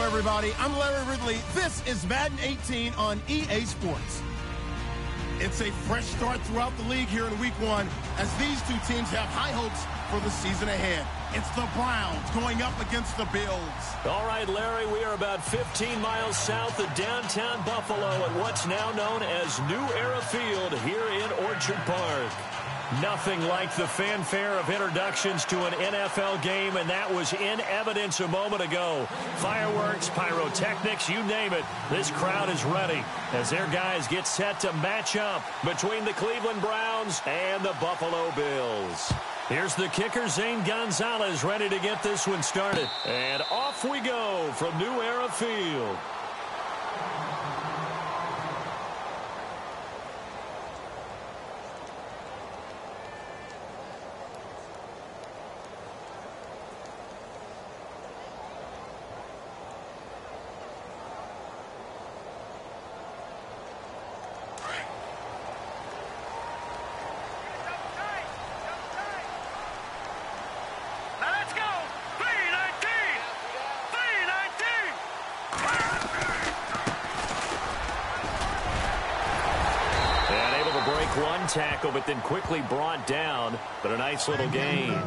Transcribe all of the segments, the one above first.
everybody. I'm Larry Ridley. This is Madden 18 on EA Sports. It's a fresh start throughout the league here in Week 1 as these two teams have high hopes for the season ahead. It's the Browns going up against the Bills. All right, Larry, we are about 15 miles south of downtown Buffalo at what's now known as New Era Field here in Orchard Park. Nothing like the fanfare of introductions to an NFL game, and that was in evidence a moment ago. Fireworks, pyrotechnics, you name it. This crowd is ready as their guys get set to match up between the Cleveland Browns and the Buffalo Bills. Here's the kicker, Zane Gonzalez, ready to get this one started. And off we go from New Era Field. One tackle, but then quickly brought down, but a nice little gain.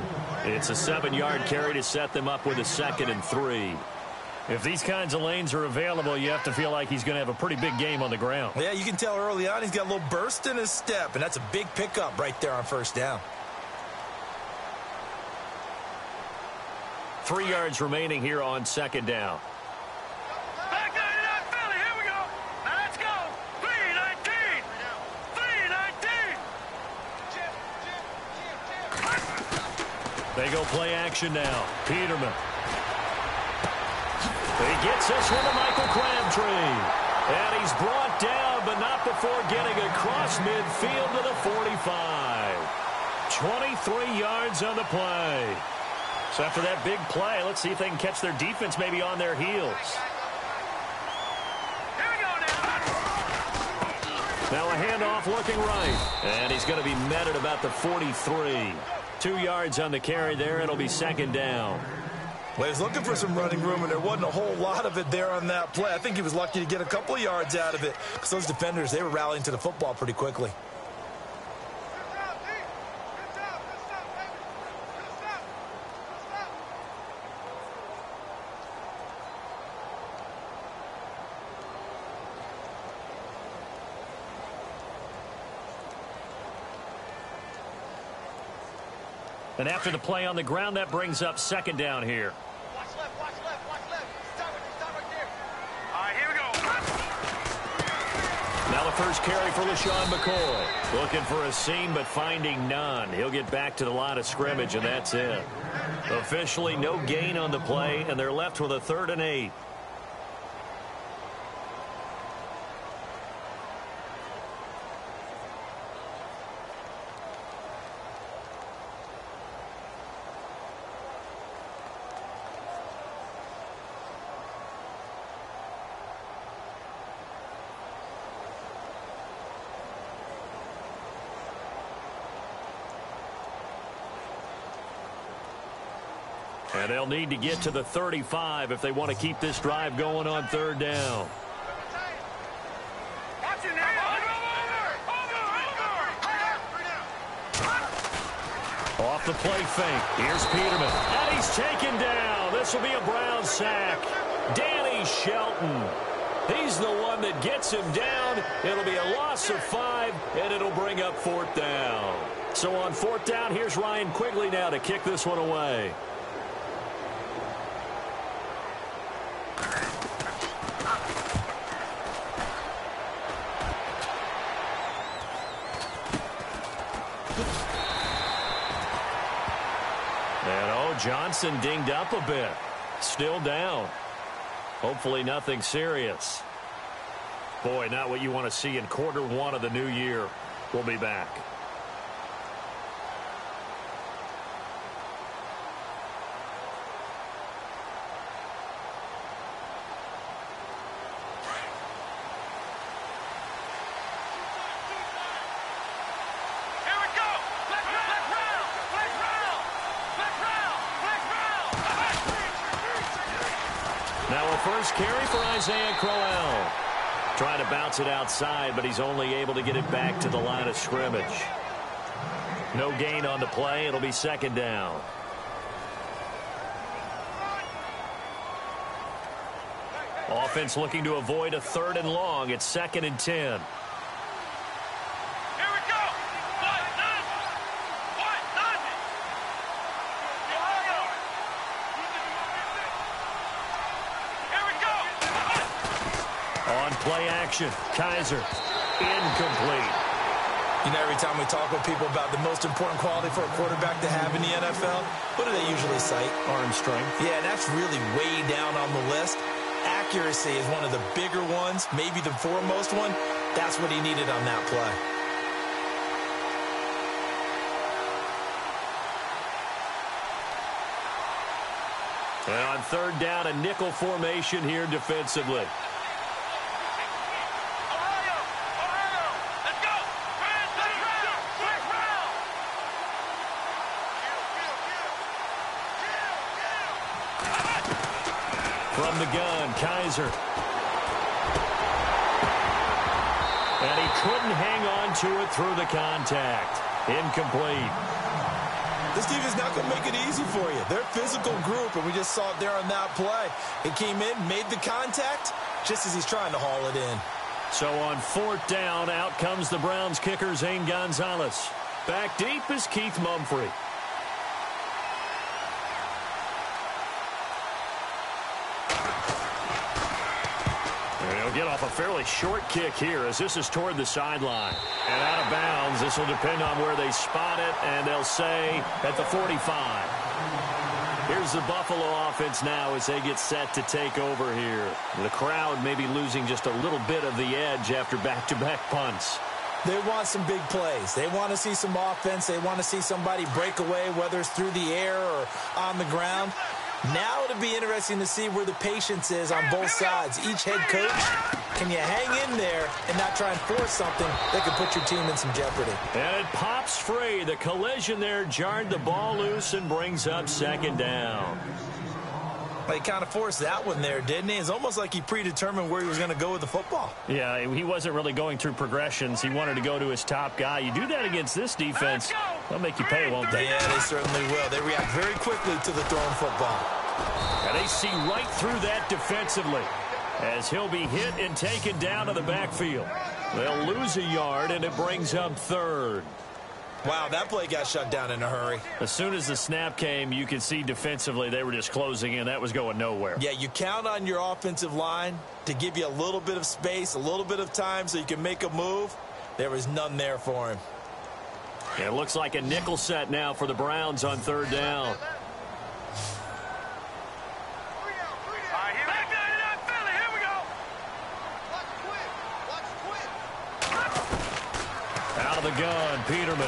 It's a 7-yard carry to set them up with a 2nd and 3. If these kinds of lanes are available, you have to feel like he's going to have a pretty big game on the ground. Yeah, you can tell early on he's got a little burst in his step, and that's a big pickup right there on first down. 3 yards remaining here on 2nd down. They go play action now. Peterman. He gets this one to Michael Crabtree. And he's brought down, but not before getting across midfield to the 45. 23 yards on the play. So after that big play, let's see if they can catch their defense maybe on their heels. Now a handoff looking right. And he's going to be met at about the 43. 2 yards on the carry there. It'll be 2nd down. Well, he's looking for some running room, and there wasn't a whole lot of it there on that play. I think he was lucky to get a couple of yards out of it because those defenders, they were rallying to the football pretty quickly. And after the play on the ground, that brings up 2nd down here. Watch left, watch left, watch left. Stop right there. All right, here we go. Now the first carry for LaShawn McCoy. Looking for a seam, but finding none. He'll get back to the line of scrimmage, and that's it. Officially no gain on the play, and they're left with a 3rd and 8. And they'll need to get to the 35 if they want to keep this drive going on 3rd down. Off the play fake. Here's Peterman. And he's taken down. This will be a Brown sack. Danny Shelton. He's the one that gets him down. It'll be a loss of 5, and it'll bring up 4th down. So on 4th down, here's Ryan Quigley now to kick this one away. Johnson dinged up a bit. Still down. Hopefully nothing serious. Boy, not what you want to see in Q1 of the new year. We'll be back. first carry for Isaiah Crowell. Trying to bounce it outside, but he's only able to get it back to the line of scrimmage. No gain on the play. It'll be second down. Offense looking to avoid a 3rd and long. It's 2nd and 10. Play action. Kaiser. Incomplete. You know, every time we talk with people about the most important quality for a quarterback to have in the NFL, what do they usually cite? Arm strength. Yeah, that's really way down on the list. Accuracy is one of the bigger ones, maybe the foremost one. That's what he needed on that play. And on 3rd down, a nickel formation here defensively. From the gun, Kaiser. And he couldn't hang on to it through the contact. Incomplete. This team is not going to make it easy for you. They're a physical group, and we just saw it there on that play. It came in, made the contact, just as he's trying to haul it in. So on 4th down, out comes the Browns kicker, Zane Gonzalez. Back deep is Keith Mumphrey. Get off a fairly short kick here as this is toward the sideline. And out of bounds, this will depend on where they spot it, and they'll say at the 45. Here's the Buffalo offense now as they get set to take over here. The crowd may be losing just a little bit of the edge after back-to-back punts. They want some big plays. They want to see some offense. They want to see somebody break away, whether it's through the air or on the ground. Now it'll be interesting to see where the patience is on both sides. Each head coach, can you hang in there and not try and force something that could put your team in some jeopardy? And it pops free. The collision there jarred the ball loose and brings up 2nd down. He kind of forced that one there, didn't he? It's almost like he predetermined where he was going to go with the football. Yeah, he wasn't really going through progressions. He wanted to go to his top guy. You do that against this defense, they'll make you pay, won't they? Yeah, they certainly will. They react very quickly to the thrown football. And they see right through that defensively as he'll be hit and taken down to the backfield. They'll lose a yard, and it brings up 3rd. Wow, that play got shut down in a hurry. As soon as the snap came, you could see defensively they were just closing in. That was going nowhere. Yeah, you count on your offensive line to give you a little bit of space, a little bit of time so you can make a move. There was none there for him. It looks like a nickel set now for the Browns on 3rd down. Out of the gun, Peterman.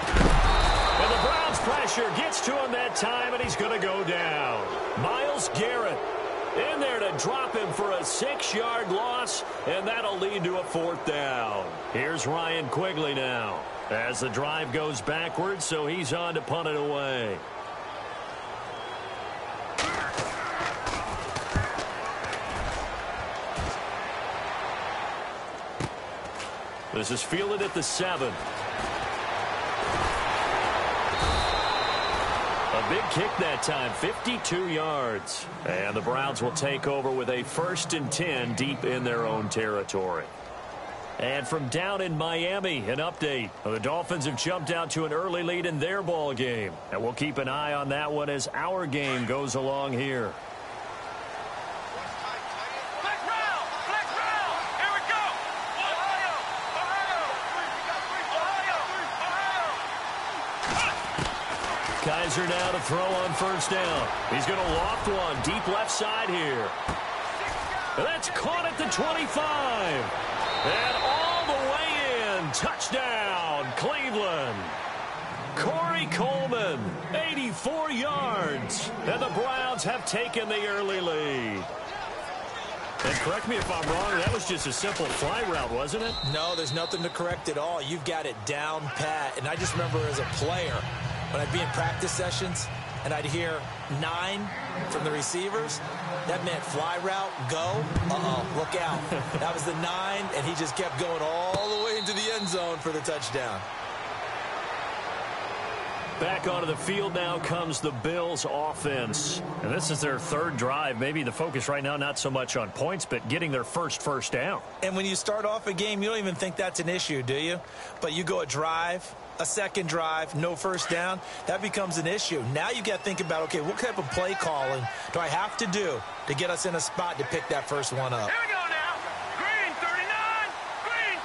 And the Browns pressure gets to him that time, and he's going to go down. Myles Garrett in there to drop him for a 6-yard loss, and that'll lead to a 4th down. Here's Ryan Quigley now as the drive goes backwards, so he's on to punt it away. This is fielded at the 7. A big kick that time, 52 yards. And the Browns will take over with a 1st and 10 deep in their own territory. And from down in Miami, an update. The Dolphins have jumped out to an early lead in their ball game. And we'll keep an eye on that one as our game goes along here. Kaiser now to throw on 1st down. He's going to loft one deep left side here. And that's caught at the 25. And all the way in. Touchdown, Cleveland. Corey Coleman, 84 yards. And the Browns have taken the early lead. And correct me if I'm wrong, that was just a simple fly route, wasn't it? No, there's nothing to correct at all. You've got it down pat. And I just remember as a player, when I'd be in practice sessions, and I'd hear 9 from the receivers, that meant fly route, go, look out. That was the 9, and he just kept going all the way into the end zone for the touchdown. Back onto the field now comes the Bills offense. And this is their third drive. Maybe the focus right now not so much on points, but getting their first down. And when you start off a game, you don't even think that's an issue, do you? But you go a drive, a second drive, no first down, that becomes an issue. Now you got to think about, okay, what type of play calling do I have to do to get us in a spot to pick that first one up? Here we go now. Green 39. Green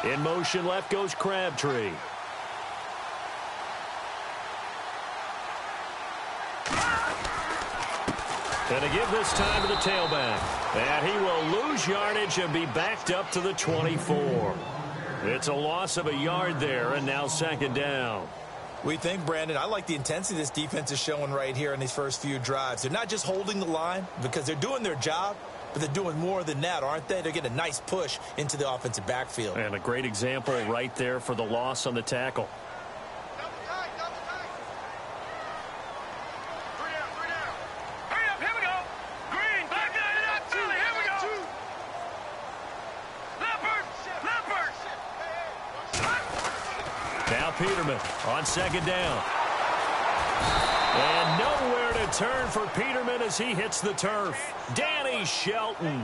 39. In motion left goes Crabtree. And to give this time to the tailback. And he will lose yardage and be backed up to the 24. It's a loss of a yard there, and now second down. We think, Brandon, I like the intensity this defense is showing right here in these first few drives. They're not just holding the line because they're doing their job, but they're doing more than that, aren't they? They're getting a nice push into the offensive backfield. And a great example right there for the loss on the tackle. Double tight, double tight. 3 down, 3 down. Hurry up, here we go. Green, back line it up, Philly, here we go. Leopard. Now Peterman on second down. And nowhere to turn for Peterman as he hits the turf. Danny Shelton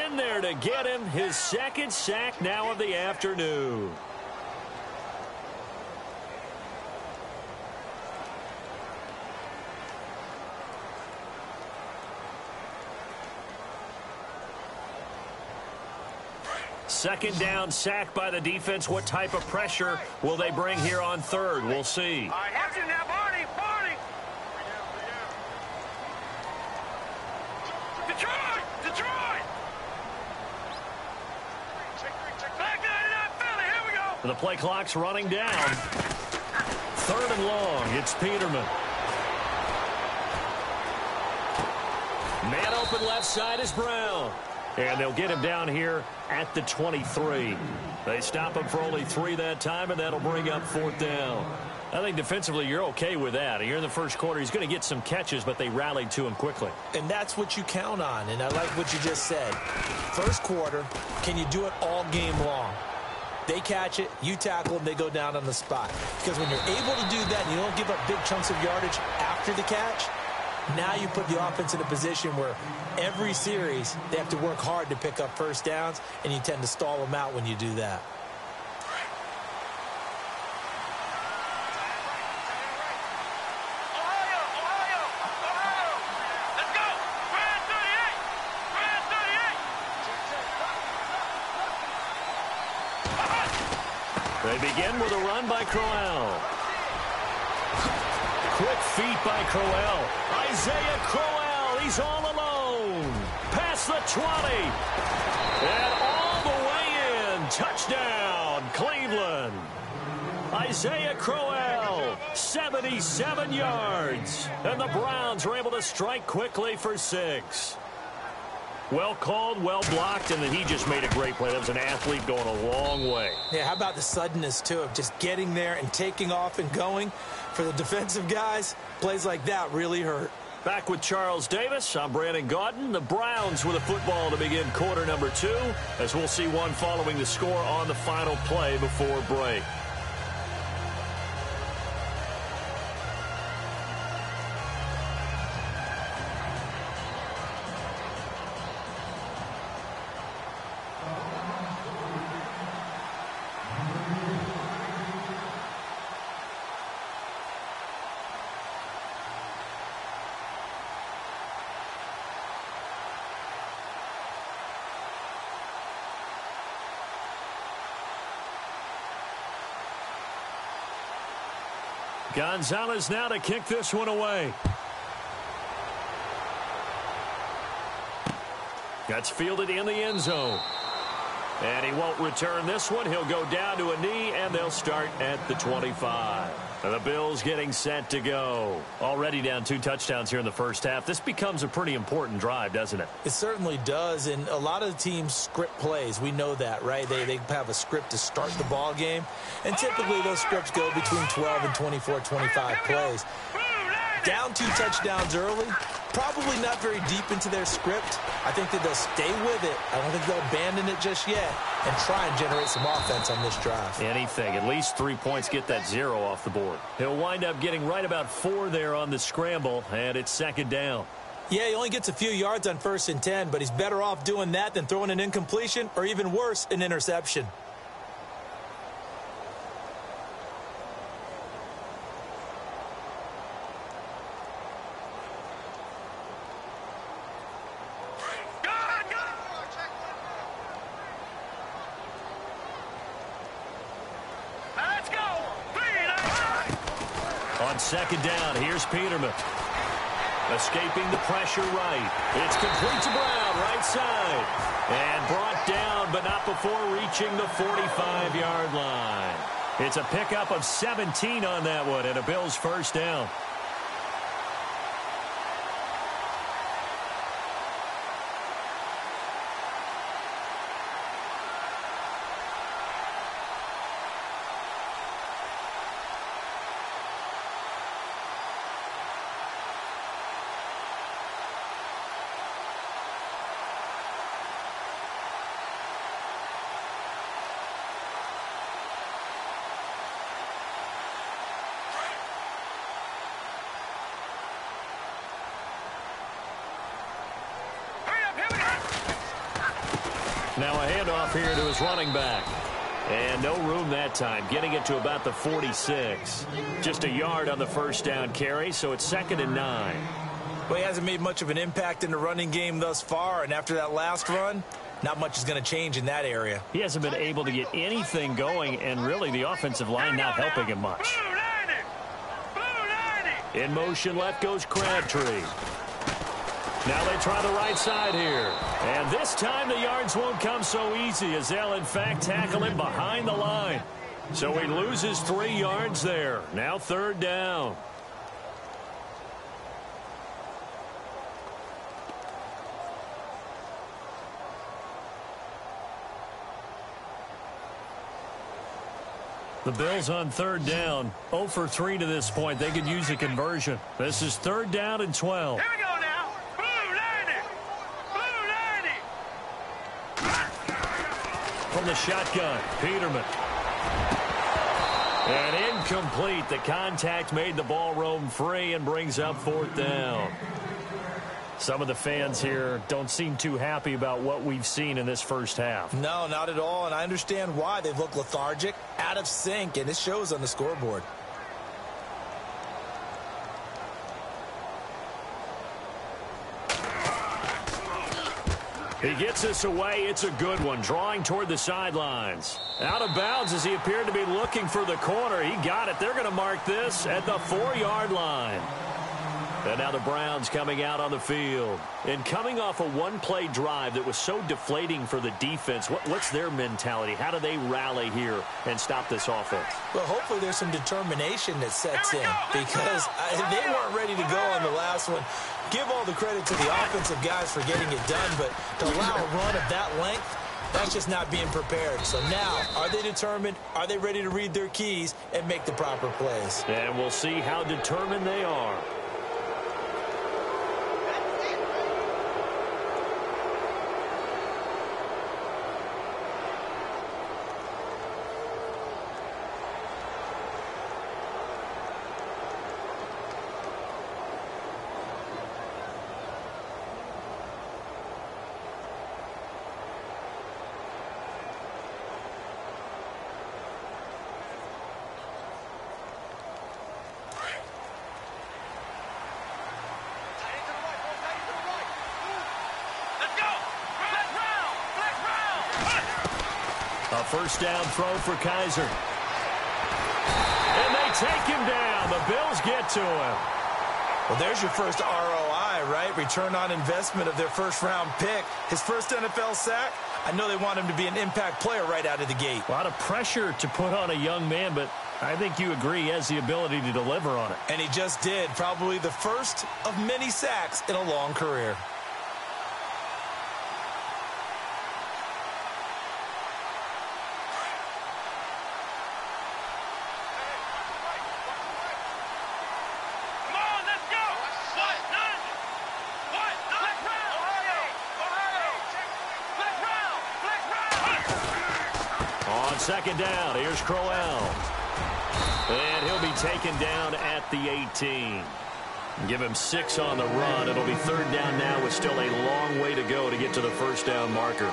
in there to get him his second sack now of the afternoon. Second down sack by the defense. What type of pressure will they bring here on third? We'll see. All right, watch it now, Barney, Barney. Detroit, Detroit. Back line it up, Philly, here we go. The play clock's running down. Third and long. It's Peterman. Man open left side is Brown. And they'll get him down here at the 23. They stop him for only 3 that time, and that'll bring up fourth down. I think defensively you're okay with that. Here in the first quarter, he's going to get some catches, but they rallied to him quickly. And that's what you count on, and I like what you just said. First quarter, can you do it all game long? They catch it, you tackle them, they go down on the spot. Because when you're able to do that and you don't give up big chunks of yardage after the catch, now you put the offense in a position where every series they have to work hard to pick up first downs, and you tend to stall them out when you do that. Ohio. Let's go. Brand 38. They begin with a run by Crowell. Quick feet by Crowell. Isaiah Crowell, he's all alone. Past the 20. And all the way in. Touchdown, Cleveland. Isaiah Crowell, 77 yards. And the Browns are able to strike quickly for 6. Well called, well blocked, and then he just made a great play. That was an athlete going a long way. Yeah, how about the suddenness, too, of just getting there and taking off and going? For the defensive guys, plays like that really hurt. Back with Charles Davis, I'm Brandon Gaudin. The Browns with a football to begin quarter number 2, as we'll see one following the score on the final play before break. Gonzalez now to kick this one away. That's fielded in the end zone. And he won't return this one. He'll go down to a knee, and they'll start at the 25. The Bills getting set to go. Already down 2 touchdowns here in the first half. This becomes a pretty important drive, doesn't it? It certainly does, and a lot of the teams script plays. We know that, right? They have a script to start the ball game, and typically those scripts go between 12 and 24, 25 plays. Down 2 touchdowns early, probably not very deep into their script. I think that they'll stay with it. I don't think they'll abandon it just yet and try and generate some offense on this drive. Anything. At least 3 points, get that 0 off the board. He'll wind up getting right about 4 there on the scramble, and it's 2nd down. Yeah, he only gets a few yards on 1st and 10, but he's better off doing that than throwing an incompletion or even worse, an interception. On 2nd down, here's Peterman. Escaping the pressure right. It's complete to Brown, right side. And brought down, but not before reaching the 45-yard line. It's a pickup of 17 on that one, and a Bills first down. Now a handoff here to his running back. And no room that time, getting it to about the 46. Just a yard on the first down carry, so it's 2nd and 9. Well, he hasn't made much of an impact in the running game thus far, and after that last run, not much is going to change in that area. He hasn't been able to get anything going, and really the offensive line not helping him much. In motion, left goes Crabtree. Now they try the right side here. And this time the yards won't come so easy as they'll, in fact, tackle him behind the line. So he loses 3 yards there. Now 3rd down. The Bills on 3rd down. 0 for 3 to this point. They could use a conversion. This is 3rd down and 12. Here we go now. From the shotgun, Peterman. And incomplete. The contact made the ball roam free and brings up 4th down. Some of the fans here don't seem too happy about what we've seen in this first half. No, not at all, and I understand why. They've looked lethargic, out of sync, and it shows on the scoreboard. He gets this away. It's a good one. Drawing toward the sidelines. Out of bounds as he appeared to be looking for the corner. He got it. They're going to mark this at the 4-yard line. And now the Browns coming out on the field. And coming off a one-play drive that was so deflating for the defense, what's their mentality? How do they rally here and stop this offense? Well, hopefully there's some determination that sets in because they weren't ready to go on the last one. Give all the credit to the offensive guys for getting it done, but to allow a run of that length, that's just not being prepared. So now, are they determined? Are they ready to read their keys and make the proper plays? And we'll see how determined they are. A first down throw for Kaiser. And they take him down. The Bills get to him. Well, there's your first ROI, right? Return on investment of their first-round pick. His first NFL sack, I know they want him to be an impact player right out of the gate. A lot of pressure to put on a young man, but I think you agree he has the ability to deliver on it. And he just did. Probably the first of many sacks in a long career. Second down, here's Crowell. And he'll be taken down at the 18. Give him 6 on the run. It'll be third down now with still a long way to go to get to the first down marker.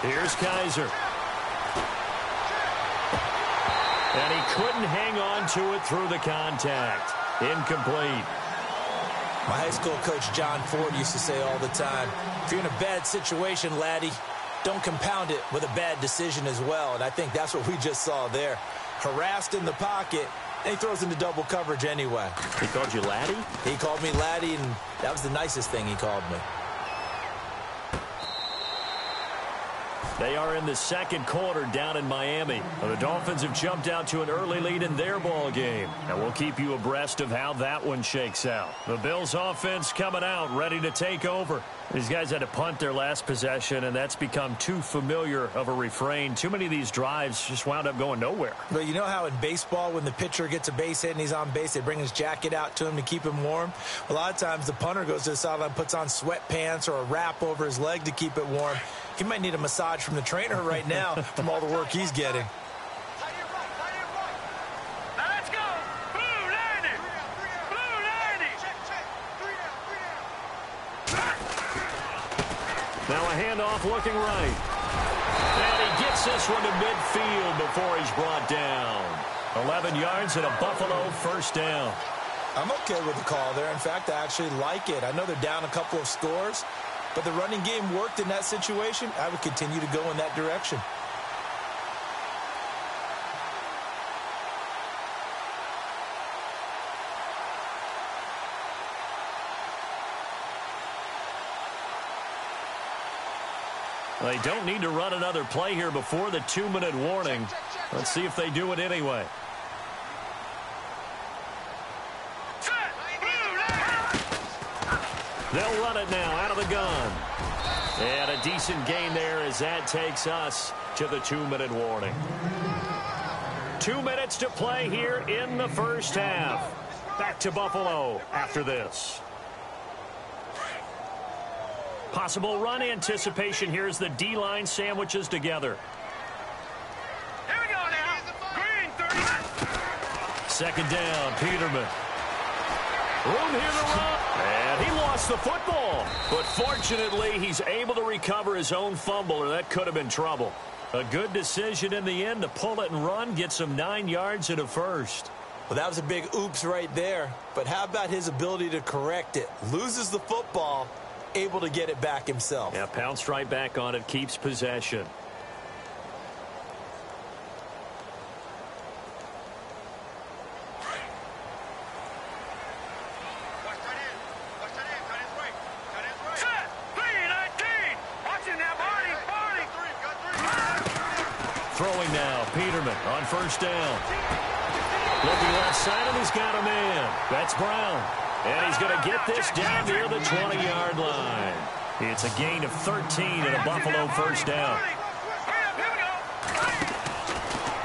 Here's Kaiser. And he couldn't hang on to it through the contact. Incomplete. My high school coach, John Ford, used to say all the time, if you're in a bad situation, laddie, don't compound it with a bad decision as well. And I think that's what we just saw there. Harassed in the pocket, and he throws into double coverage anyway. He called you laddie? He called me laddie, and that was the nicest thing he called me. They are in the second quarter down in Miami. The Dolphins have jumped out to an early lead in their ball game. And we'll keep you abreast of how that one shakes out. The Bills offense coming out, ready to take over. These guys had to punt their last possession, and that's become too familiar of a refrain. Too many of these drives just wound up going nowhere. But you know how in baseball, when the pitcher gets a base hit and he's on base, they bring his jacket out to him to keep him warm? A lot of times the punter goes to the sideline, puts on sweatpants or a wrap over his leg to keep it warm. He might need a massage from the trainer right now from all the work he's getting. Now a handoff looking right. And he gets this one to midfield before he's brought down. 11 yards and a Buffalo first down. I'm okay with the call there. In fact, I actually like it. I know they're down a couple of scores, but the running game worked in that situation. I would continue to go in that direction. They don't need to run another play here before the 2-minute warning. Let's see if they do it anyway. They'll run it now out of the gun. And a decent gain there as that takes us to the 2-minute warning. 2 minutes to play here in the first half. Back to Buffalo after this. Possible run anticipation here as the D-line sandwiches together. Here we go now. Green, 30. Second down, Peterman. Room here to run. And he lost the football. But fortunately, he's able to recover his own fumble, or that could have been trouble. A good decision in the end to pull it and run, get some 9 yards and a first. Well, that was a big oops right there. But how about his ability to correct it? Loses the football, able to get it back himself. Yeah, pounced right back on it, keeps possession. Throwing now, Peterman on first down. Looking left side, and he's got a man. That's Brown. And he's going to get this down near the 20-yard line. It's a gain of 13 and a Buffalo first down.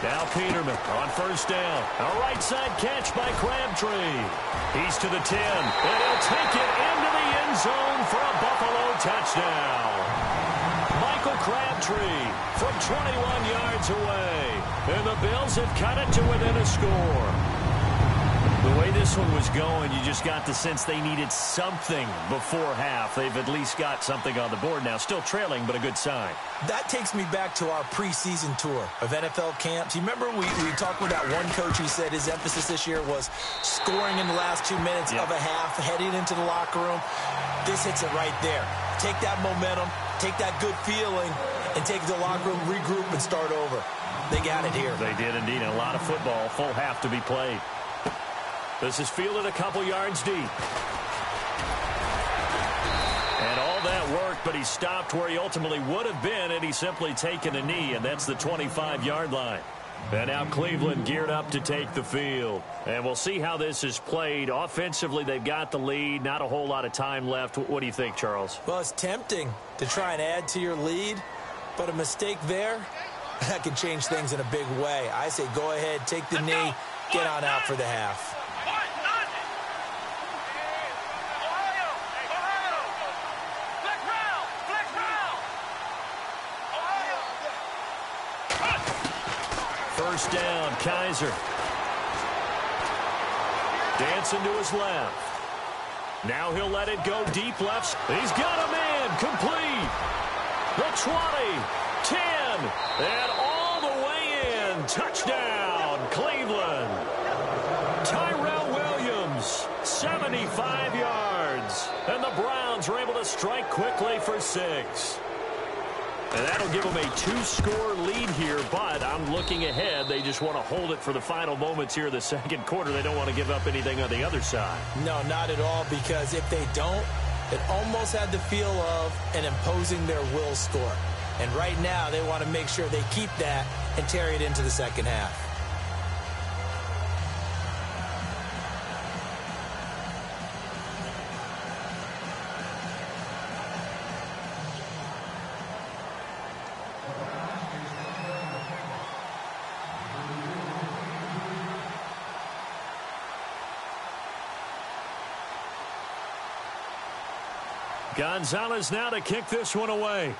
Now Peterman on first down. A right side catch by Crabtree. He's to the 10, and he'll take it into the end zone for a Buffalo touchdown. Michael Crabtree from 21 yards away. And the Bills have cut it to within a score. The way this one was going, you just got the sense they needed something before half. They've at least got something on the board now. Still trailing, but a good sign. That takes me back to our preseason tour of NFL camps. You remember we talked with that one coach who said his emphasis this year was scoring in the last 2 minutes of a half, heading into the locker room. This hits it right there. Take that momentum, take that good feeling, and take it to the locker room, regroup, and start over. They got it here. They did indeed. A lot of football, full half to be played. This is fielded a couple yards deep. And all that worked, but he stopped where he ultimately would have been had he simply taken a knee, and that's the 25-yard line. And now Cleveland geared up to take the field. And we'll see how this is played. Offensively, they've got the lead. Not a whole lot of time left. What do you think, Charles? Well, it's tempting to try and add to your lead, but a mistake there, that can change things in a big way. I say go ahead, take the knee, get on out for the half. First down, Kaiser. Dancing to his left. Now he'll let it go deep left. He's got a man, complete. The 20, 10, and all the way in. Touchdown, Cleveland. Tyrell Williams, 75 yards. And the Browns are able to strike quickly for 6. And that'll give them a 2-score lead here, but I'm looking ahead. They just want to hold it for the final moments here in the second quarter. They don't want to give up anything on the other side. No, not at all, because if they don't, it almost had the feel of an imposing their will score. And right now, they want to make sure they keep that and carry it into the second half. Gonzalez now to kick this one away.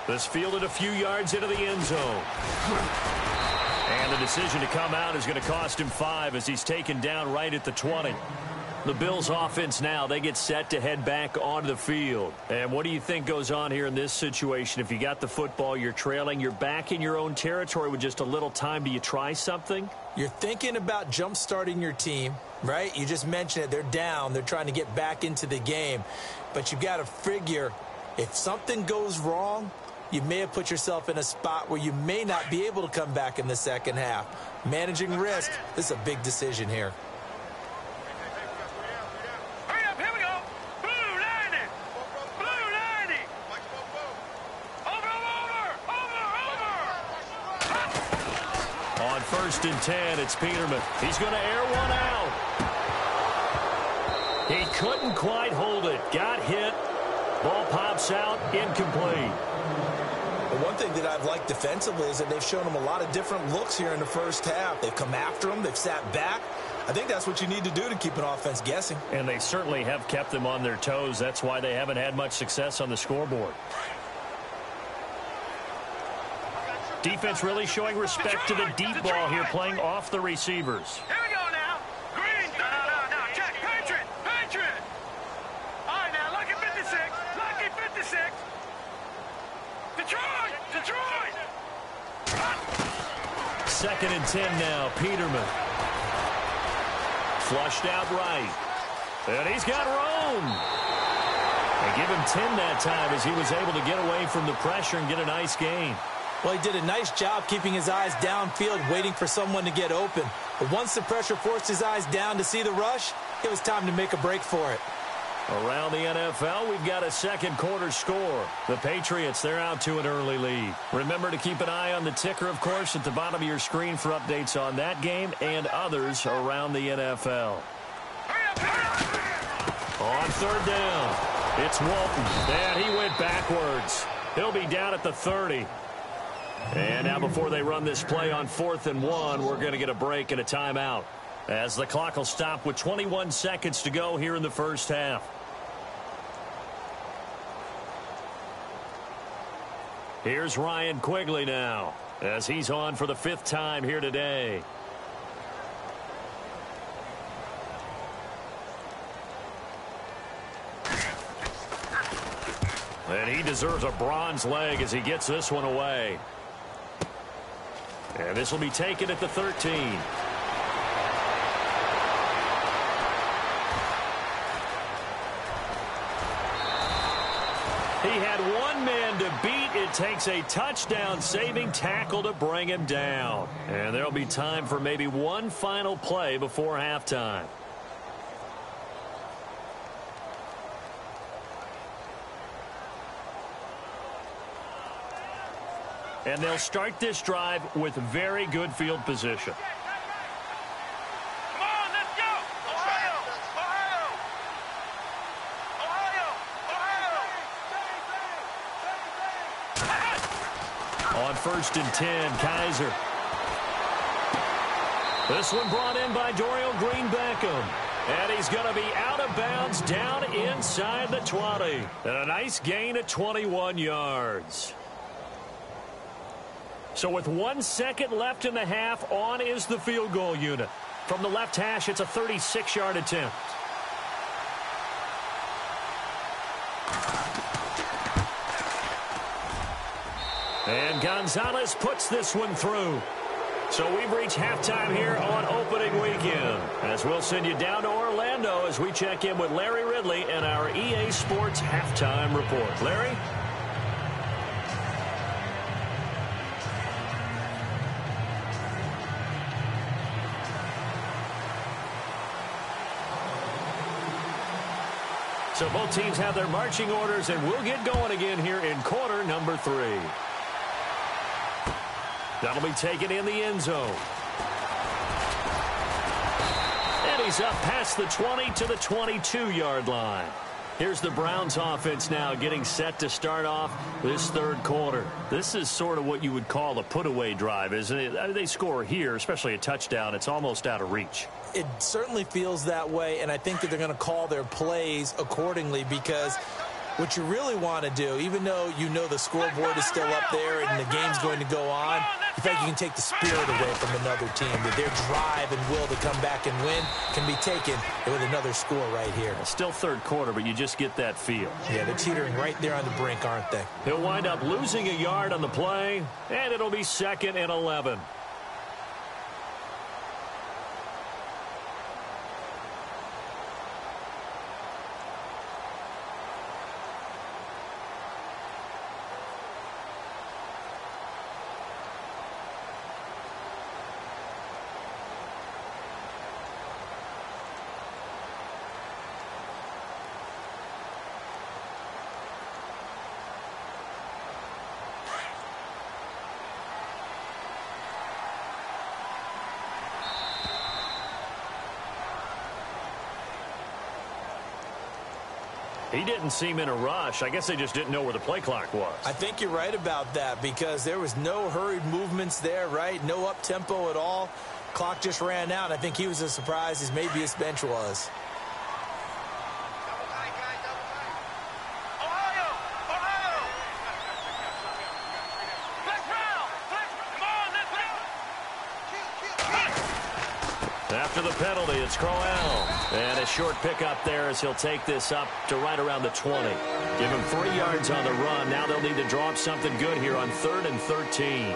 This fielded a few yards into the end zone. And the decision to come out is going to cost him 5 as he's taken down right at the 20. The Bills offense now, they get set to head back onto the field. And what do you think goes on here in this situation? If you got the football, you're trailing, you're back in your own territory with just a little time. Do you try something? You're thinking about jump-starting your team, right? You just mentioned it. They're down. They're trying to get back into the game. But you've got to figure if something goes wrong, you may have put yourself in a spot where you may not be able to come back in the second half. Managing risk, this is a big decision here. First and 10, it's Peterman. He's going to air one out. He couldn't quite hold it. Got hit. Ball pops out. Incomplete. Well, one thing that I've liked defensively is that they've shown him a lot of different looks here in the first half. They've come after him. They've sat back. I think that's what you need to do to keep an offense guessing. And they certainly have kept them on their toes. That's why they haven't had much success on the scoreboard. Defense really showing respect to the deep ball here, playing off the receivers. Here we go now. Green. No. Check. Patriot. All right, now, lucky 56. Lucky 56. Detroit. Second and 10 now. Peterman. Flushed out right. And he's got room. They give him 10 that time as he was able to get away from the pressure and get a nice gain. Well, he did a nice job keeping his eyes downfield, waiting for someone to get open. But once the pressure forced his eyes down to see the rush, it was time to make a break for it. Around the NFL, we've got a second quarter score. The Patriots, they're out to an early lead. Remember to keep an eye on the ticker, of course, at the bottom of your screen for updates on that game and others around the NFL. On third down, it's Walton. And he went backwards. He'll be down at the 30. And now before they run this play on 4th and 1, we're going to get a break and a timeout as the clock will stop with 21 seconds to go here in the first half. Here's Ryan Quigley now. as he's on for the 5th time here today. And he deserves a bronze leg as he gets this one away. And this will be taken at the 13. He had one man to beat. It takes a touchdown-saving tackle to bring him down. And there'll be time for maybe one final play before halftime. And they'll start this drive with very good field position. Come on, let's go! Ohio! Ohio! Ohio! On 1st and 10, Kaiser. This one brought in by Dorial Green-Beckham. And he's going to be out of bounds down inside the 20. And a nice gain of 21 yards. So with 1 second left in the half, on is the field goal unit. From the left hash, it's a 36-yard attempt. And Gonzalez puts this one through. So we've reached halftime here on opening weekend, as we'll send you down to Orlando as we check in with Larry Ridley and our EA Sports halftime report. Larry? So both teams have their marching orders, and we'll get going again here in quarter number 3. That'll be taken in the end zone. And he's up past the 20 to the 22-yard line. Here's the Browns offense now getting set to start off this 3rd quarter. This is sort of what you would call a put-away drive, isn't it? I mean, they score here, especially a touchdown. It's almost out of reach. It certainly feels that way, and I think that they're going to call their plays accordingly, because what you really want to do, even though you know the scoreboard is still up there and the game's going to go on, you think you can take the spirit away from another team, that their drive and will to come back and win can be taken with another score right here. Still 3rd quarter, but you just get that feel. Yeah, they're teetering right there on the brink, aren't they? He'll wind up losing a yard on the play, and it'll be 2nd and 11. He didn't seem in a rush. I guess they just didn't know where the play clock was. I think you're right about that, because there was no hurried movements there, right? No up-tempo at all. Clock just ran out. I think he was as surprised as maybe his bench was. After the penalty, it's Crowell. And a short pickup there as he'll take this up to right around the 20. Give him 3 yards on the run. Now they'll need to draw up something good here on 3rd and 13.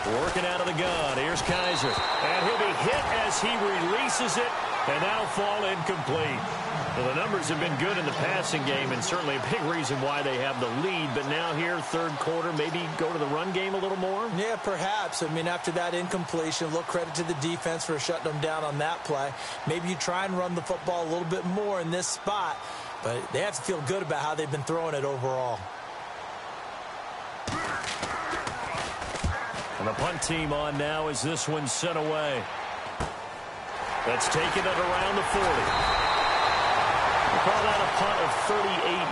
Working out of the gun. Here's Kaiser. And he'll be hit as he releases it. And that'll fall incomplete. Well, the numbers have been good in the passing game, and certainly a big reason why they have the lead. But now here, 3rd quarter, maybe go to the run game a little more? Yeah, perhaps. I mean, after that incompletion, a little credit to the defense for shutting them down on that play. Maybe you try and run the football a little bit more in this spot. But they have to feel good about how they've been throwing it overall. And the punt team on now as this one's sent away. That's taken it around the 40. We'll call that a punt of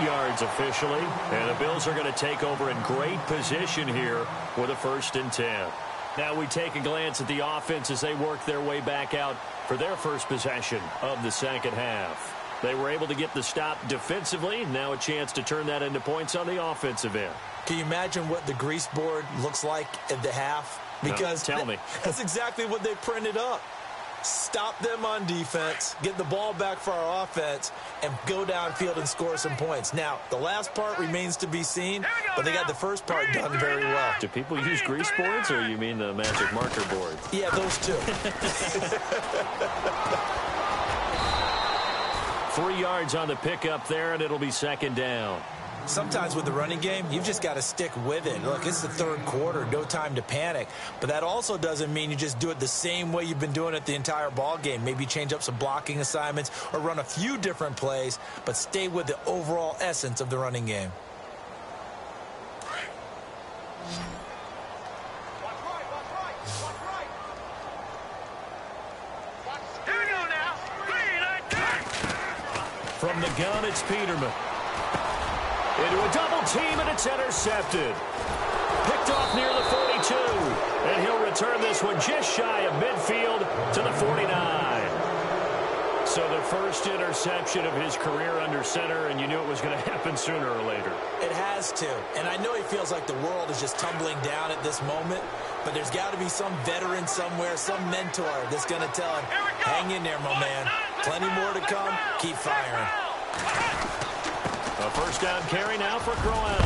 38 yards officially. And the Bills are going to take over in great position here with a 1st and 10. Now we take a glance at the offense as they work their way back out for their first possession of the second half. They were able to get the stop defensively. Now a chance to turn that into points on the offensive end. Can you imagine what the grease board looks like at the half? Because tell me. That's exactly what they printed up. Stop them on defense, get the ball back for our offense, and go downfield and score some points. Now, the last part remains to be seen, but they got the first part done very well. Do people use grease boards, or you mean the magic marker boards? Yeah, those two. 3 yards on the pickup there, and it'll be 2nd down. Sometimes with the running game, you've just got to stick with it. Look, it's the 3rd quarter, no time to panic. But that also doesn't mean you just do it the same way you've been doing it the entire ball game. Maybe change up some blocking assignments or run a few different plays, but stay with the overall essence of the running game. From the gun, it's Peterman. Into a double team, and it's intercepted. Picked off near the 42. And he'll return this one just shy of midfield to the 49. So the first interception of his career under center, and you knew it was going to happen sooner or later. It has to. And I know he feels like the world is just tumbling down at this moment, but there's got to be some veteran somewhere, some mentor that's going to tell him, hang in there, my man. Plenty more to come. Keep firing. A 1st down carry now for Crowell.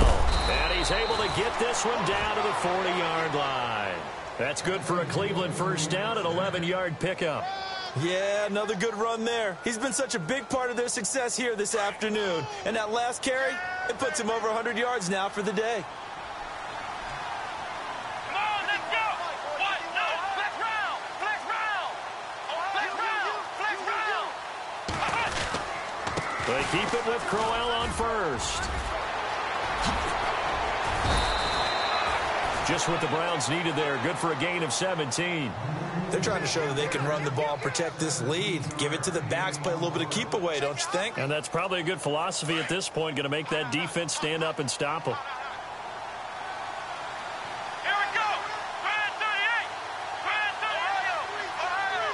And he's able to get this one down to the 40-yard line. That's good for a Cleveland 1st down, an 11-yard pickup. Yeah, another good run there. He's been such a big part of their success here this afternoon. And that last carry, it puts him over 100 yards now for the day. Come on, let's go. What? No, flex round. Flex round. Flex round. Flex round. They keep it with Crowell on 1st. Just what the Browns needed there. Good for a gain of 17. They're trying to show that they can run the ball, protect this lead. Give it to the backs, play a little bit of keep away, don't you think? And that's probably a good philosophy at this point. Going to make that defense stand up and stop them. Here we go. Grand 38. Grand 38. Ohio.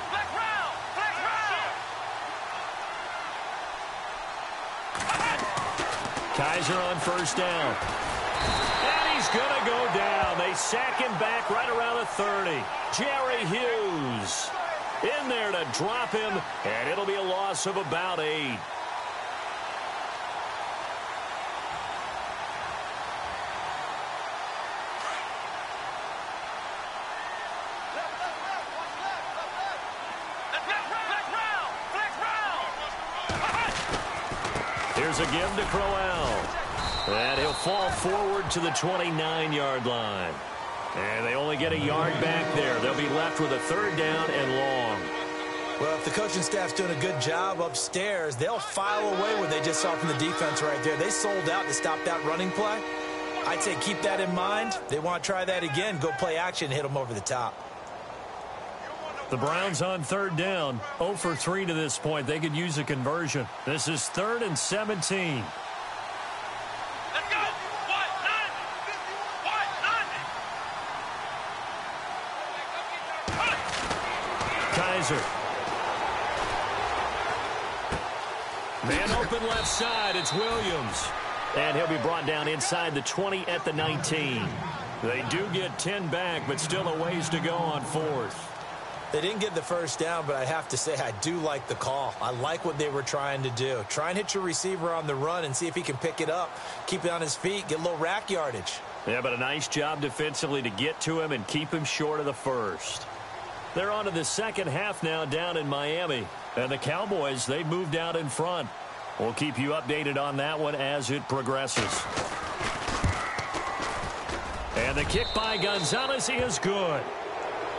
Flex round. Flex round. Kaiser on 1st down. And he's going to go down. They sack him back right around the 30. Jerry Hughes in there to drop him, and it'll be a loss of about 8. Here's a give to Crowell. And he'll fall forward to the 29-yard line. And they only get a yard back there. They'll be left with a 3rd down and long. Well, if the coaching staff's doing a good job upstairs, they'll file away what they just saw from the defense right there. They sold out to stop that running play. I'd say keep that in mind. They want to try that again. Go play action, hit them over the top. The Browns on 3rd down. 0 for 3 to this point. They could use a conversion. This is 3rd and 17. Let's go. What? None. What? None. Kaiser. Man open left side. It's Williams. And he'll be brought down inside the 20 at the 19. They do get 10 back, but still a ways to go on 4th. They didn't get the 1st down, but I have to say I do like the call. I like what they were trying to do. Try and hit your receiver on the run and see if he can pick it up, keep it on his feet, get a little rack yardage. Yeah, but a nice job defensively to get to him and keep him short of the 1st. They're on to the 2nd half now down in Miami. And the Cowboys, they've moved out in front. We'll keep you updated on that one as it progresses. And the kick by Gonzalez is good.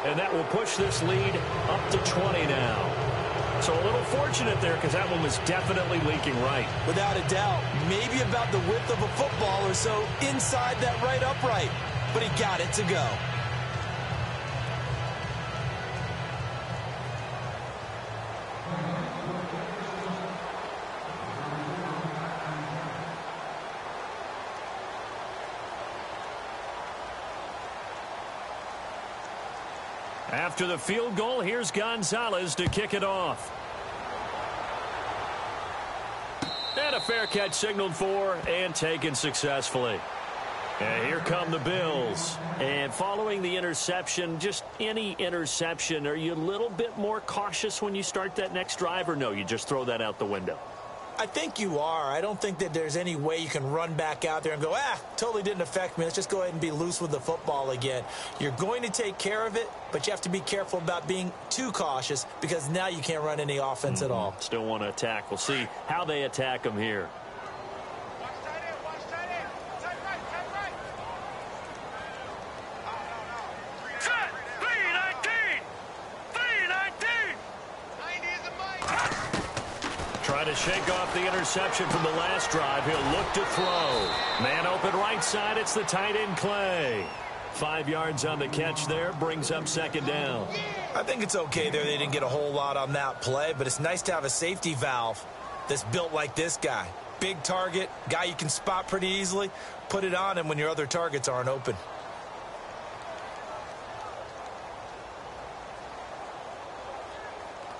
And that will push this lead up to 20 now. So a little fortunate there because that one was definitely leaking right. Without a doubt, maybe about the width of a football or so inside that right upright. But he got it to go. After the field goal, here's Gonzalez to kick it off. And a fair catch signaled for and taken successfully. And here come the Bills. And following the interception, just any interception, are you a little bit more cautious when you start that next drive, or no, you just throw that out the window? I think you are. I don't think that there's any way you can run back out there and go, totally didn't affect me. Let's just go ahead and be loose with the football again. You're going to take care of it, but you have to be careful about being too cautious because now you can't run any offense at all. Still want to attack. We'll see how they attack them here. Trying to shake off the interception from the last drive. He'll look to throw. Man open right side. It's the tight end, Clay. 5 yards on the catch there. Brings up second down. I think it's okay there. They didn't get a whole lot on that play, but it's nice to have a safety valve that's built like this guy. Big target, guy you can spot pretty easily. Put it on him when your other targets aren't open.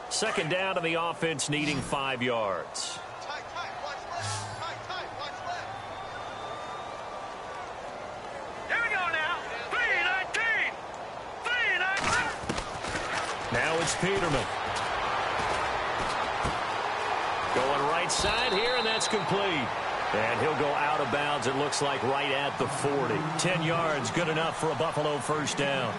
Second down, and the offense needing 5 yards. Here we go now. 3-19. 3-19. Now it's Peterman. Going right side here, and that's complete. And he'll go out of bounds, it looks like, right at the 40. 10 yards, good enough for a Buffalo first down.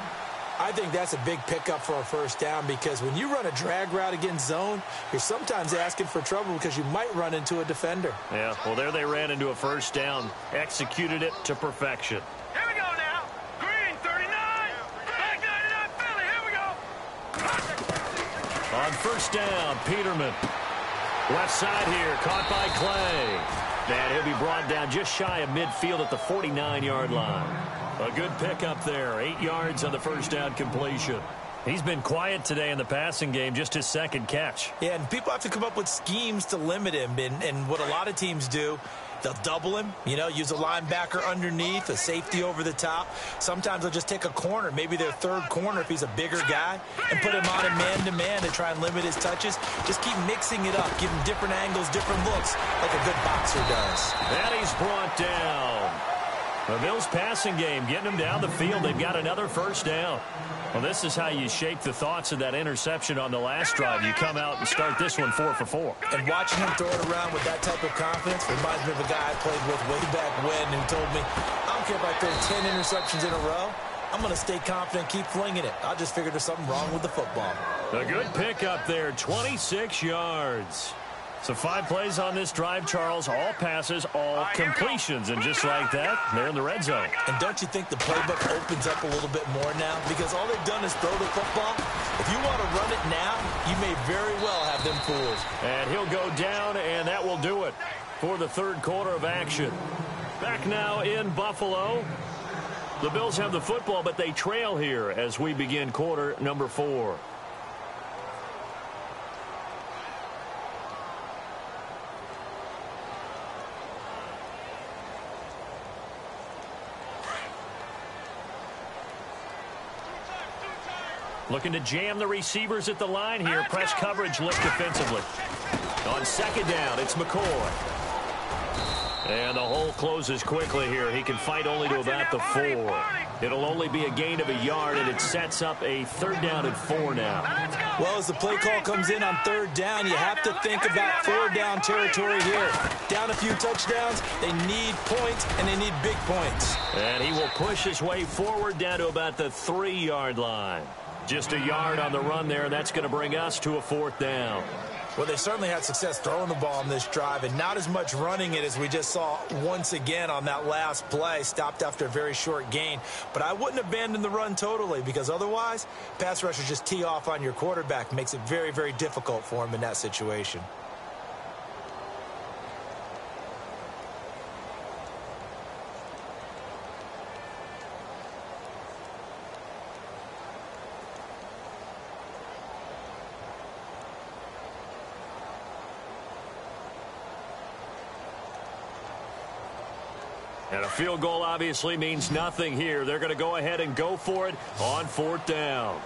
I think that's a big pickup for a first down because when you run a drag route against zone, you're sometimes asking for trouble because you might run into a defender. Yeah, well, there they ran into a first down, executed it to perfection. Here we go now. Green, 39. Back 99, Philly. Here we go. On first down, Peterman. Left side here, caught by Clay. And he'll be brought down just shy of midfield at the 49-yard line. A good pickup there. 8 yards on the first down completion. He's been quiet today in the passing game, just his second catch. Yeah, and people have to come up with schemes to limit him. And what a lot of teams do, they'll double him, use a linebacker underneath, a safety over the top. Sometimes they'll just take a corner, maybe their third corner if he's a bigger guy, and put him on a man-to-man to try and limit his touches. Just keep mixing it up, give him different angles, different looks, like a good boxer does. And he's brought down. The Bills passing game, getting them down the field. They've got another first down. Well, this is how you shake the thoughts of that interception on the last drive. You come out and start this one 4 for 4. And watching him throw it around with that type of confidence reminds me of a guy I played with way back when who told me, I don't care if I throw 10 interceptions in a row. I'm going to stay confident, keep flinging it. I just figured there's something wrong with the football. A good pickup there, 26 yards. So 5 plays on this drive, Charles. All passes, all completions. And just like that, they're in the red zone. And don't you think the playbook opens up a little bit more now? Because all they've done is throw the football. If you want to run it now, you may very well have them fooled. And he'll go down, and that will do it for the third quarter of action. Back now in Buffalo. The Bills have the football, but they trail here as we begin quarter number 4. Looking to jam the receivers at the line here. Press coverage look defensively. On second down, it's McCoy. And the hole closes quickly here. He can fight only to about the 4. It'll only be a gain of a yard, and it sets up a third down and 4 now. Well, as the play call comes in on third down, you have to think about 4 down territory here. Down a few touchdowns, they need points, and they need big points. And he will push his way forward down to about the 3-yard line. Just a yard on the run there, and that's going to bring us to a 4th down. Well, they certainly had success throwing the ball on this drive and not as much running it as we just saw once again on that last play. Stopped after a very short gain. But I wouldn't abandon the run totally because otherwise, pass rushers just tee off on your quarterback. Makes it very, very difficult for him in that situation. And a field goal obviously means nothing here. They're going to go ahead and go for it on 4th down.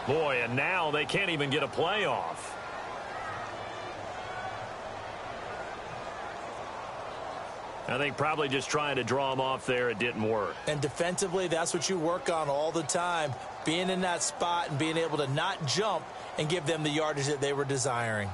Boy, and now they can't even get a play off. I think probably just trying to draw them off there, it didn't work. And defensively, that's what you work on all the time. Being in that spot and being able to not jump and give them the yardage that they were desiring.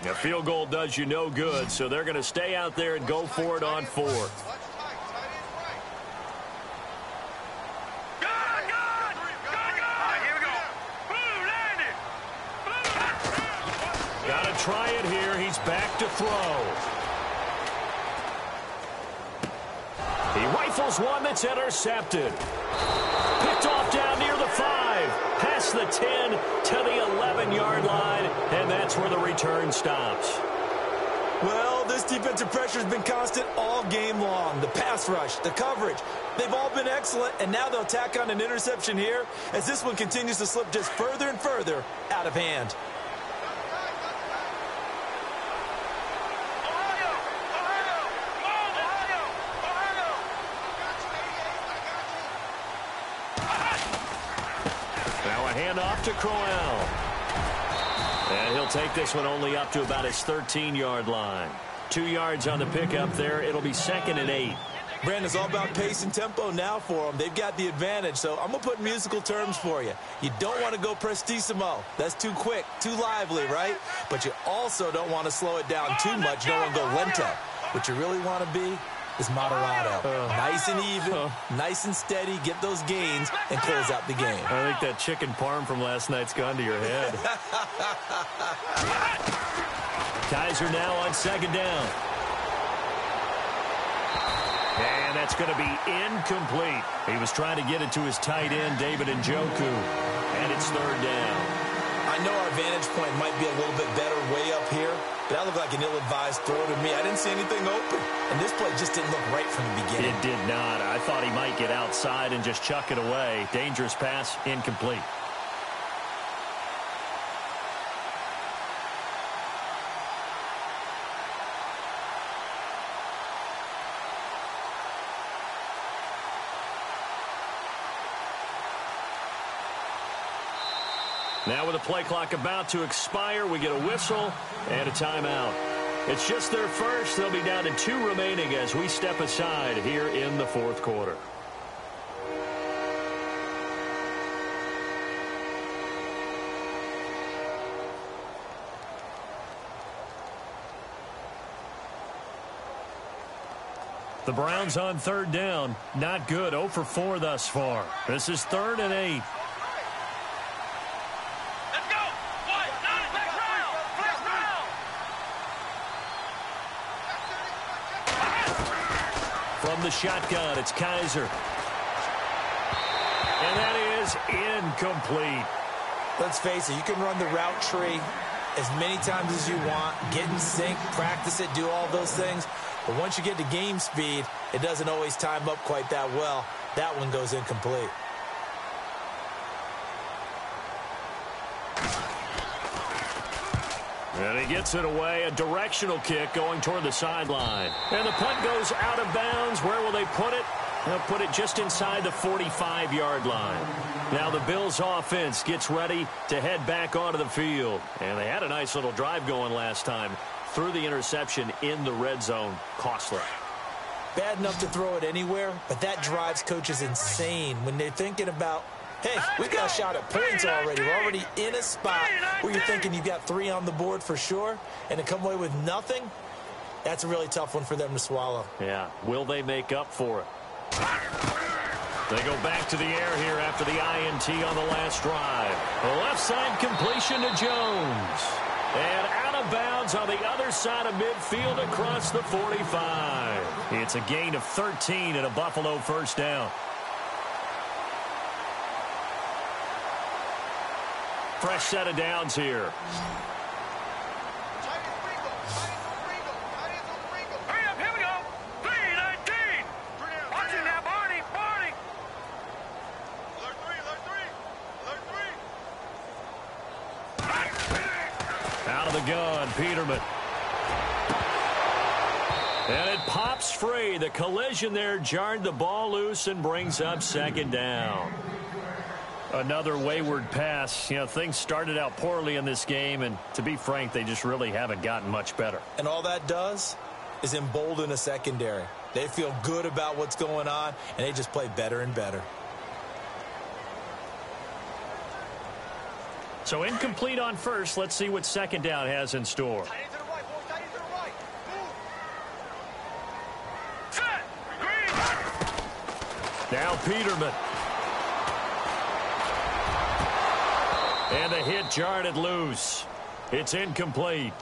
A field goal does you no good, so they're going to stay out there and go for it on 4th. Got to try it here. He's back to throw. He rifles one that's intercepted. Picked off down near the 5. Past the 10 to the 11-yard line, and that's where the return stops. Well, this defensive pressure has been constant all game long. The pass rush, the coverage, they've all been excellent, and now they'll tack on an interception here as this one continues to slip just further and further out of hand. Off to Crowell. And he'll take this one only up to about his 13-yard line. 2 yards on the pickup there. It'll be 2nd and 8. Brandon, it's all about pace and tempo now for them. They've got the advantage, so I'm going to put musical terms for you. You don't want to go prestissimo. That's too quick, too lively, right? But you also don't want to slow it down too much. You don't want to go lento. What you really want to be is moderato. Nice and even, nice and steady, get those gains, and close out the game. I think that chicken parm from last night's gone to your head. Kaiser now on 2nd down. And that's going to be incomplete. He was trying to get it to his tight end, David Njoku. And it's 3rd down. I know our vantage point might be a little bit better way up here, but that looked like an ill-advised throw to me. I didn't see anything open, and this play just didn't look right from the beginning. It did not. I thought he might get outside and just chuck it away. Dangerous pass, incomplete. Now with the play clock about to expire, we get a whistle and a timeout. It's just their first. They'll be down to 2 remaining as we step aside here in the 4th quarter. The Browns on 3rd down. Not good. 0 for 4 thus far. This is 3rd and 8. From the shotgun, it's Kaiser. And that is incomplete. Let's face it, you can run the route tree as many times as you want, get in sync, practice it, do all those things. But once you get to game speed, it doesn't always time up quite that well. That one goes incomplete. And he gets it away, a directional kick going toward the sideline. And the punt goes out of bounds. Where will they put it? They'll put it just inside the 45-yard line. Now the Bills offense gets ready to head back onto the field. And they had a nice little drive going last time. Threw the interception in the red zone. Costly. Bad enough to throw it anywhere, but that drives coaches insane when they're thinking about, hey, we've got a shot at points already. We're already in a spot where you're thinking you've got 3 on the board for sure, and to come away with nothing, that's a really tough one for them to swallow. Yeah, will they make up for it? They go back to the air here after the INT on the last drive. The left side completion to Jones. And out of bounds on the other side of midfield across the 45. It's a gain of 13 and a Buffalo first down. Fresh set of downs here. Hurry up, here we go. 3-19. Watch it now, Barney. Alert 3. Out of the gun, Peterman. And it pops free. The collision there jarred the ball loose and brings up second down. Another wayward pass. You know, things started out poorly in this game, and to be frank, they just really haven't gotten much better. And all that does is embolden a secondary. They feel good about what's going on, and they just play better and better. So incomplete on first. Let's see what second down has in store. Tight end to the right, boys. Tight end to the right. Move. Set. Green. Now Peterman. And the hit jarred it loose. It's incomplete.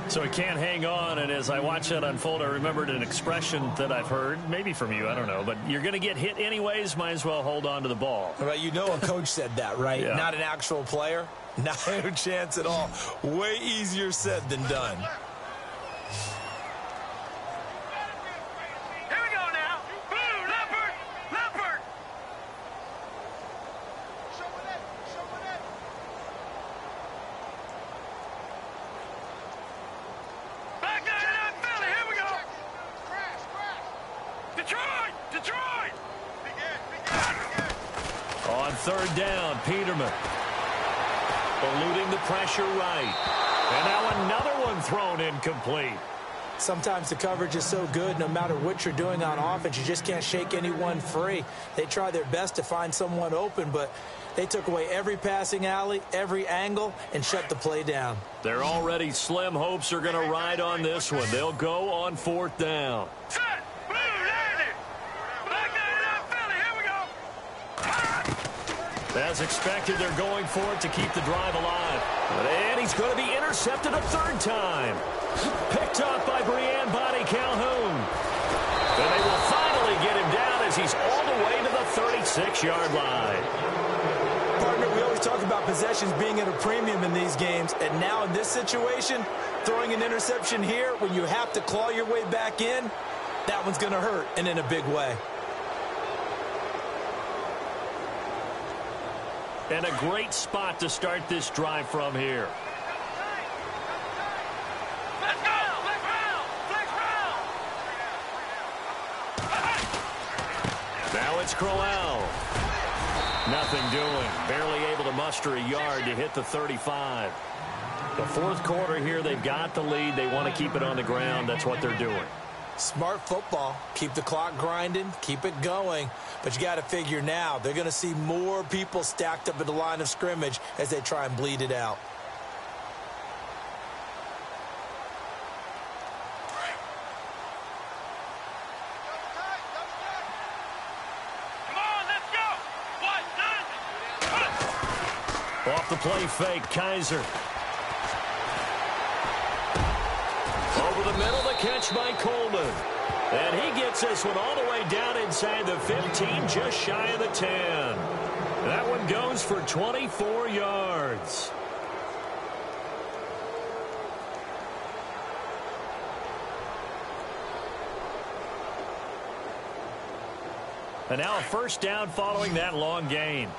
So he can't hang on, and as I watch that unfold, I remembered an expression that I've heard, maybe from you, I don't know, but you're going to get hit anyways, might as well hold on to the ball. Right, you know a coach said that, right? Yeah. Not an actual player. Not a chance at all. Way easier said than done. Here we go now. Blue, Leopard. Back nine and out, Philly. Here we go. Detroit. On third down, Peterman. Eluding the pressure right. And now another one thrown incomplete. Sometimes the coverage is so good, no matter what you're doing on offense, you just can't shake anyone free. They try their best to find someone open, but they took away every passing alley, every angle, and shut the play down. Their already slim hopes are going to ride on this one. They'll go on fourth down. Set. Blue, landed. Back nine and out, Philly. Here we go. As expected, they're going for it to keep the drive alive. And he's going to be intercepted a third time. Picked off by Brian Body Calhoun. And they will finally get him down as he's all the way to the 36-yard line. Partner, we always talk about possessions being at a premium in these games, and now in this situation, throwing an interception here when you have to claw your way back in, that one's going to hurt, and in a big way. And a great spot to start this drive from here. Let's go. Flex round. Now it's Crowell. Nothing doing. Barely able to muster a yard to hit the 35. The fourth quarter here, they've got the lead. They want to keep it on the ground. That's what they're doing. Smart football. Keep the clock grinding. Keep it going. But you got to figure now, they're going to see more people stacked up at the line of scrimmage as they try and bleed it out. Come on, let's go. Off the play fake, Kaiser. Over the middle, the catch by Coleman. And he gets this one all the way down inside the 15, just shy of the 10. That one goes for 24 yards. And now a first down following that long gain.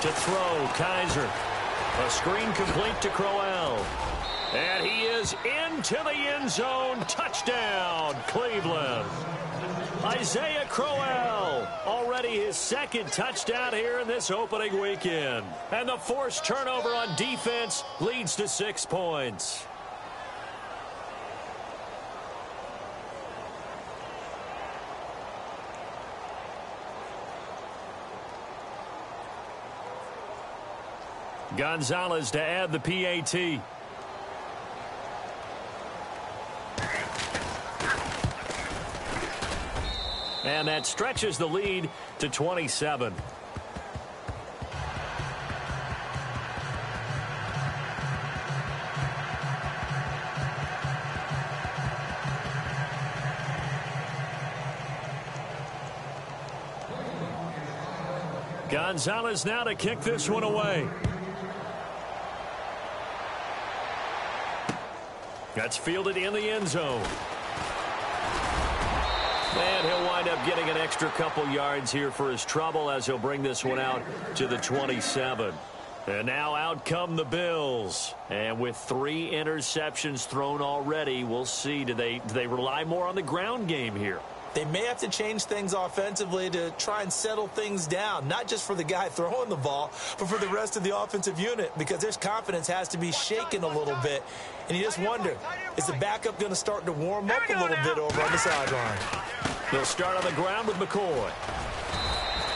To throw, Kaiser. A screen complete to Crowell. And he is into the end zone. Touchdown, Cleveland. Isaiah Crowell Already his second touchdown here in this opening weekend. And the forced turnover on defense leads to 6 points. Gonzalez to add the PAT. And that stretches the lead to 27. Gonzalez now to kick this one away. That's fielded in the end zone. And he'll wind up getting an extra couple yards here for his trouble as he'll bring this one out to the 27. And now out come the Bills. And with 3 interceptions thrown already, we'll see. Do they rely more on the ground game here? They may have to change things offensively to try and settle things down, not just for the guy throwing the ball, but for the rest of the offensive unit, because their confidence has to be shaken a little bit. And you just wonder, is the backup going to start to warm up a little bit over on the sideline? They'll start on the ground with McCoy.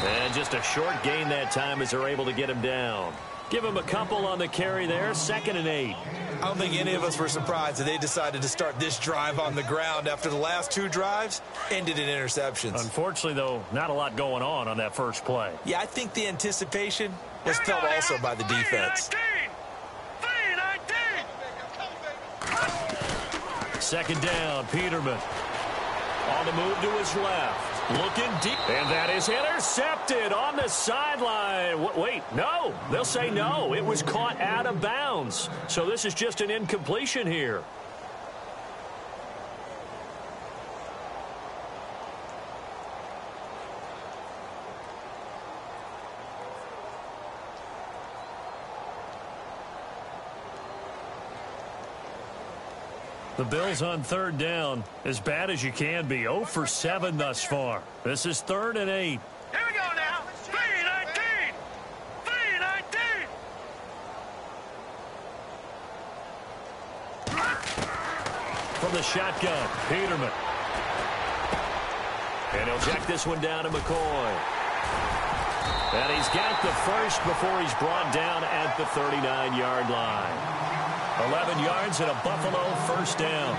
And just a short gain that time as they're able to get him down. Give him a couple on the carry there, 2nd and 8. I don't think any of us were surprised that they decided to start this drive on the ground after the last 2 drives ended in interceptions. Unfortunately, though, not a lot going on that first play. Yeah, I think the anticipation was felt also by the defense. 2nd down, Peterman. On the move to his left. Looking deep. And that is intercepted on the sideline. Wait, no. They'll say no. It was caught out of bounds. So this is just an incompletion here. The Bills on 3rd down, as bad as you can be. 0 for 7 thus far. This is 3rd and 8. Here we go now. 3-19. 3-19. From the shotgun, Peterman. And he'll jack this one down to McCoy. And he's got the first before he's brought down at the 39-yard line. 11 yards and a Buffalo 1st down.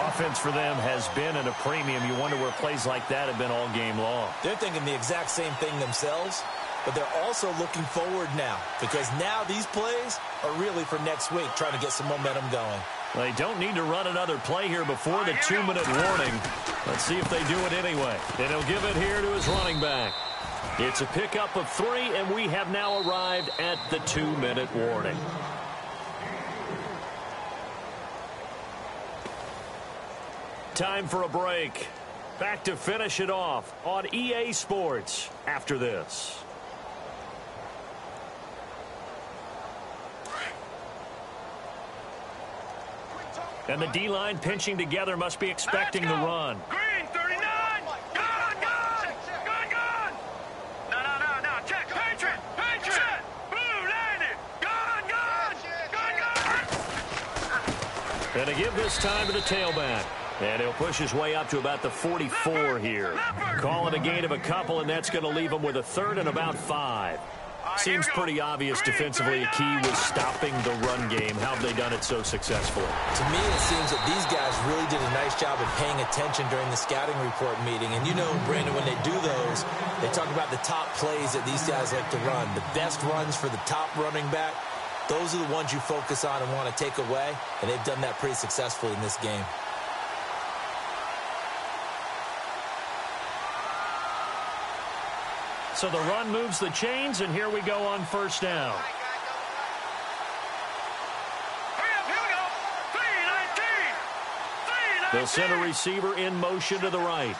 Offense for them has been at a premium. You wonder where plays like that have been all game long. They're thinking the exact same thing themselves, but they're also looking forward now, because now these plays are really for next week, trying to get some momentum going. They don't need to run another play here before the 2-minute warning. Let's see if they do it anyway. And he'll give it here to his running back. It's a pickup of 3, and we have now arrived at the 2-minute warning. Time for a break. Back to finish it off on EA Sports after this. And the D-line pinching together must be expecting the run. Green, 39. Gone. No. Check. Patriot. Blue, landed. Gone. And to give this time to the tailback. And he'll push his way up to about the 44 here. Call it a gain of a couple, and that's going to leave him with a 3rd and about 5. Seems pretty obvious defensively a key was stopping the run game. How have they done it so successfully? To me, it seems that these guys really did a nice job of paying attention during the scouting report meeting. And you know, Brandon, when they do those, they talk about the top plays that these guys like to run. The best runs for the top running back, those are the ones you focus on and want to take away. And they've done that pretty successfully in this game. So the run moves the chains, and here we go on 1st down. They'll send a receiver in motion to the right.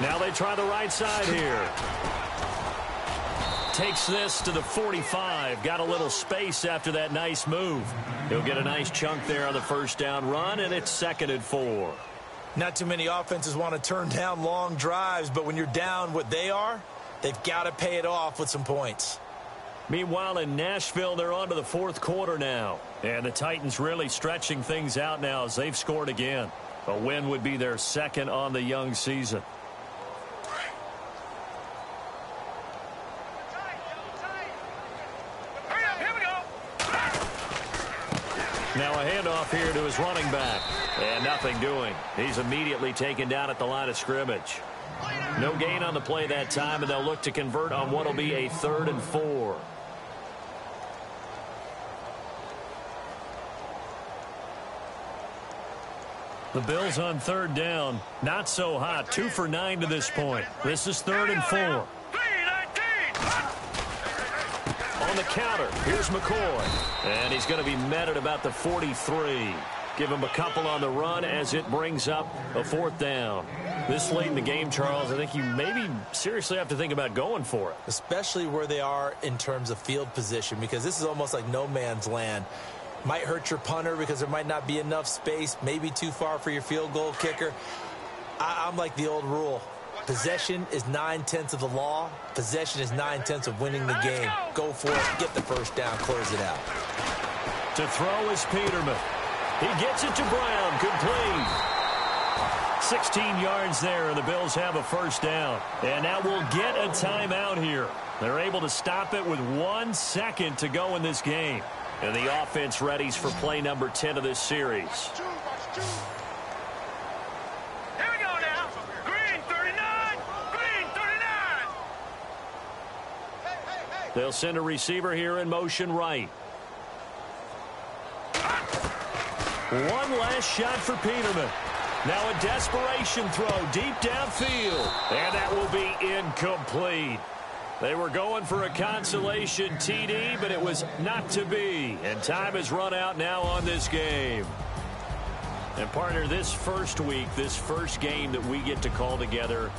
Now they try the right side here. Takes this to the 45. Got a little space after that nice move. He'll get a nice chunk there on the 1st down run, and it's 2nd and 4. Not too many offenses want to turn down long drives, but when you're down what they are, they've got to pay it off with some points. Meanwhile, in Nashville, they're on to the fourth quarter now. And the Titans really stretching things out now as they've scored again. A win would be their second on the young season. Now a handoff here to his running back. And nothing doing. He's immediately taken down at the line of scrimmage. No gain on the play that time, and they'll look to convert on what will be a 3rd and 4. The Bills on 3rd down. Not so hot. 2 for 9 to this point. This is 3rd and 4. On the counter, here's McCoy. And he's going to be met at about the 43. Give him a couple on the run as it brings up a 4th down. This late in the game, Charles, I think you maybe seriously have to think about going for it. Especially where they are in terms of field position, because this is almost like no man's land. Might hurt your punter because there might not be enough space, maybe too far for your field goal kicker. I'm like the old rule. Possession is 9/10 of the law. Possession is 9/10 of winning the game. Go for it. Get the first down. Close it out. To throw is Peterman. He gets it to Brown. Complete. 16 yards there, and the Bills have a first down. And now we'll get a timeout here. They're able to stop it with 1 second to go in this game. And the offense readies for play number 10 of this series. Here we go now. Green 39. Green 39. They'll send a receiver here in motion right. One last shot for Peterman. Now a desperation throw deep downfield. And that will be incomplete. They were going for a consolation TD, but it was not to be. And time has run out now on this game. And, partner, this first week, this first game that we get to call together,